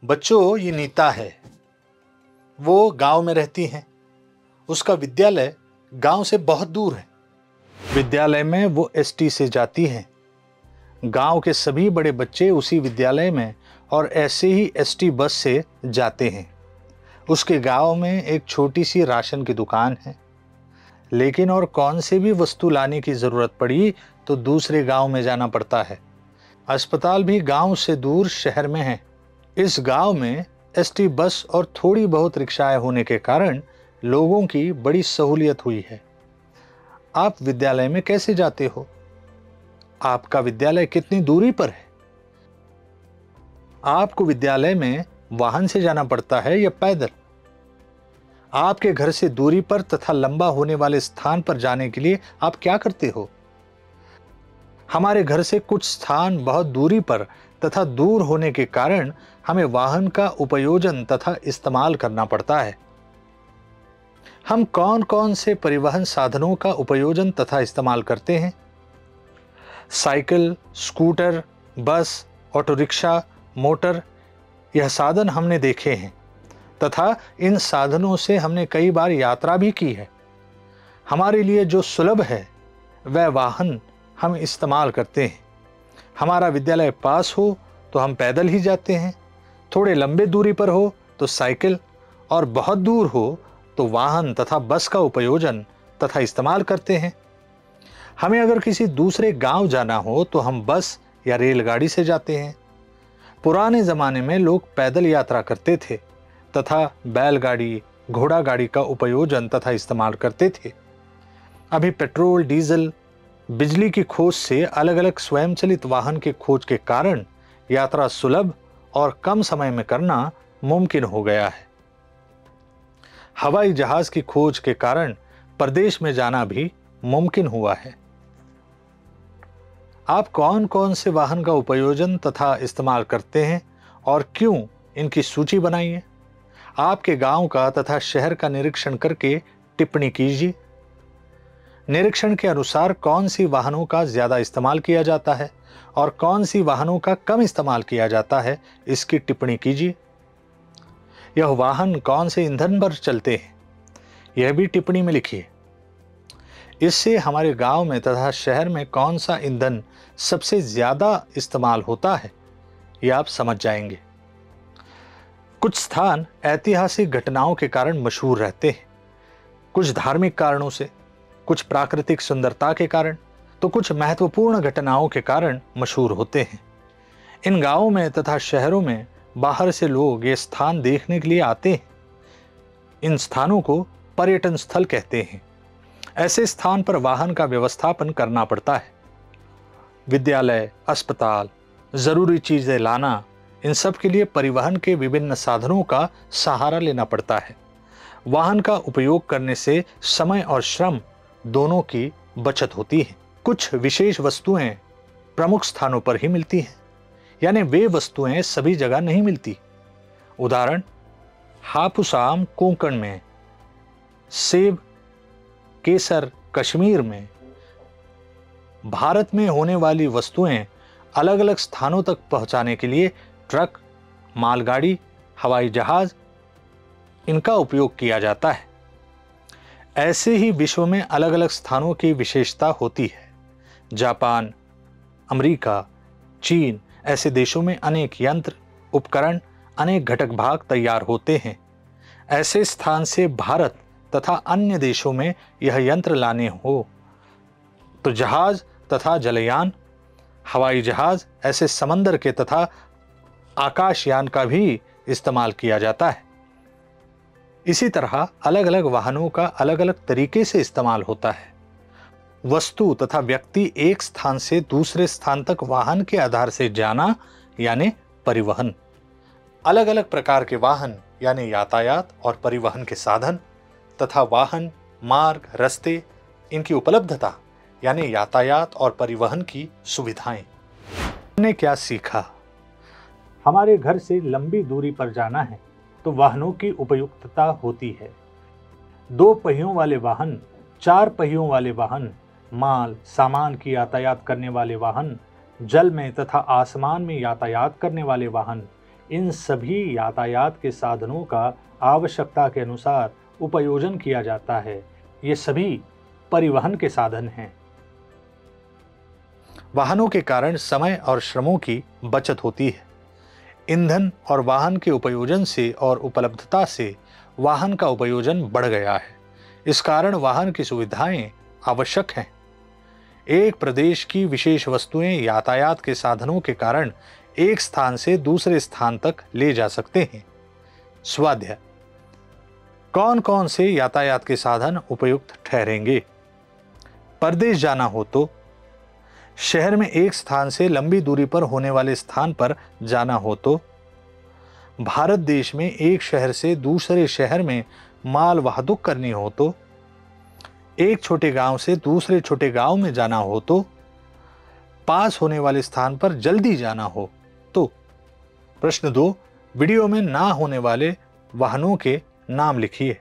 बच्चों, ये नीता है। वो गांव में रहती हैं। उसका विद्यालय गांव से बहुत दूर है। विद्यालय में वो एसटी से जाती हैं। गांव के सभी बड़े बच्चे उसी विद्यालय में और ऐसे ही एसटी बस से जाते हैं। उसके गांव में एक छोटी सी राशन की दुकान है। लेकिन और कौन से भी वस्तु लाने की जरूरत पड़ी तो दूसरे गांव में जाना पड़ता है। अस्पताल भी गांव से दूर शहर में है। इस गांव में एसटी बस और थोड़ी बहुत रिक्शाएं होने के कारण लोगों की बड़ी सहूलियत हुई है। आप विद्यालय में कैसे जाते हो? आपका विद्यालय कितनी दूरी पर है? आपको विद्यालय में वाहन से जाना पड़ता है या पैदल? आपके घर से दूरी पर तथा लंबा होने वाले स्थान पर जाने के लिए आप क्या करते हो? हमारे घर से कुछ स्थान बहुत दूरी पर तथा दूर होने के कारण हमें वाहन का उपयोजन तथा इस्तेमाल करना पड़ता है। हम कौन कौन से परिवहन साधनों का उपयोजन तथा इस्तेमाल करते हैं? साइकिल, स्कूटर, बस, ऑटो रिक्शा, मोटर, यह साधन हमने देखे हैं तथा इन साधनों से हमने कई बार यात्रा भी की है। हमारे लिए जो सुलभ है वह वाहन हम इस्तेमाल करते हैं। हमारा विद्यालय पास हो तो हम पैदल ही जाते हैं, थोड़े लंबे दूरी पर हो तो साइकिल और बहुत दूर हो तो वाहन तथा बस का उपयोजन तथा इस्तेमाल करते हैं। हमें अगर किसी दूसरे गांव जाना हो तो हम बस या रेलगाड़ी से जाते हैं। पुराने ज़माने में लोग पैदल यात्रा करते थे तथा बैलगाड़ी, घोड़ा गाड़ी का उपयोजन तथा इस्तेमाल करते थे। अभी पेट्रोल, डीजल, बिजली की खोज से अलग अलग स्वयंचलित वाहन के खोज के कारण यात्रा सुलभ और कम समय में करना मुमकिन हो गया है। हवाई जहाज की खोज के कारण प्रदेश में जाना भी मुमकिन हुआ है। आप कौन कौन से वाहन का उपयोजन तथा इस्तेमाल करते हैं और क्यों, इनकी सूची बनाइए। आपके गांव का तथा शहर का निरीक्षण करके टिप्पणी कीजिए। निरीक्षण के अनुसार कौन सी वाहनों का ज्यादा इस्तेमाल किया जाता है और कौन सी वाहनों का कम इस्तेमाल किया जाता है, इसकी टिप्पणी कीजिए। यह वाहन कौन से ईंधन पर चलते हैं, यह भी टिप्पणी में लिखिए। इससे हमारे गांव में तथा शहर में कौन सा ईंधन सबसे ज्यादा इस्तेमाल होता है, यह आप समझ जाएंगे। कुछ स्थान ऐतिहासिक घटनाओं के कारण मशहूर रहते हैं, कुछ धार्मिक कारणों से, कुछ प्राकृतिक सुंदरता के कारण, तो कुछ महत्वपूर्ण घटनाओं के कारण मशहूर होते हैं। इन गांवों में तथा शहरों में बाहर से लोग ये स्थान देखने के लिए आते हैं। इन स्थानों को पर्यटन स्थल कहते हैं। ऐसे स्थान पर वाहन का व्यवस्थापन करना पड़ता है। विद्यालय, अस्पताल, जरूरी चीजें लाना, इन सब के लिए परिवहन के विभिन्न साधनों का सहारा लेना पड़ता है। वाहन का उपयोग करने से समय और श्रम दोनों की बचत होती है। कुछ विशेष वस्तुएं प्रमुख स्थानों पर ही मिलती हैं, यानी वे वस्तुएं सभी जगह नहीं मिलती। उदाहरण, हापुस आम कोंकण में, सेब, केसर कश्मीर में। भारत में होने वाली वस्तुएं अलग अलग स्थानों तक पहुंचाने के लिए ट्रक, मालगाड़ी, हवाई जहाज, इनका उपयोग किया जाता है। ऐसे ही विश्व में अलग अलग स्थानों की विशेषता होती है। जापान, अमेरिका, चीन ऐसे देशों में अनेक यंत्र, उपकरण, अनेक घटक भाग तैयार होते हैं। ऐसे स्थान से भारत तथा अन्य देशों में यह यंत्र लाने हो तो जहाज तथा जलयान, हवाई जहाज, ऐसे समंदर के तथा आकाशयान का भी इस्तेमाल किया जाता है। इसी तरह अलग अलग वाहनों का अलग अलग तरीके से इस्तेमाल होता है। वस्तु तथा व्यक्ति एक स्थान से दूसरे स्थान तक वाहन के आधार से जाना यानी परिवहन। अलग अलग प्रकार के वाहन यानी यातायात और परिवहन के साधन तथा वाहन, मार्ग, रास्ते, इनकी उपलब्धता यानी यातायात और परिवहन की सुविधाएं। हमने क्या सीखा? हमारे घर से लंबी दूरी पर जाना है तो वाहनों की उपयुक्तता होती है। 2 पहियों वाले वाहन, 4 पहियों वाले वाहन, माल सामान की यातायात करने वाले वाहन, जल में तथा आसमान में यातायात करने वाले वाहन, इन सभी यातायात के साधनों का आवश्यकता के अनुसार उपयोजन किया जाता है। ये सभी परिवहन के साधन हैं। वाहनों के कारण समय और श्रमों की बचत होती है। ईंधन और वाहन के उपयोजन से और उपलब्धता से वाहन का उपयोजन बढ़ गया है। इस कारण वाहन की सुविधाएं आवश्यक हैं। एक प्रदेश की विशेष वस्तुएं यातायात के साधनों के कारण एक स्थान से दूसरे स्थान तक ले जा सकते हैं। स्वाध्याय: कौन कौन से यातायात के साधन उपयुक्त ठहरेंगे? परदेश जाना हो तो, शहर में एक स्थान से लंबी दूरी पर होने वाले स्थान पर जाना हो तो, भारत देश में एक शहर से दूसरे शहर में माल वाहतुक करनी हो तो, एक छोटे गांव से दूसरे छोटे गांव में जाना हो तो, पास होने वाले स्थान पर जल्दी जाना हो तो। प्रश्न 2, वीडियो में ना होने वाले वाहनों के नाम लिखिए।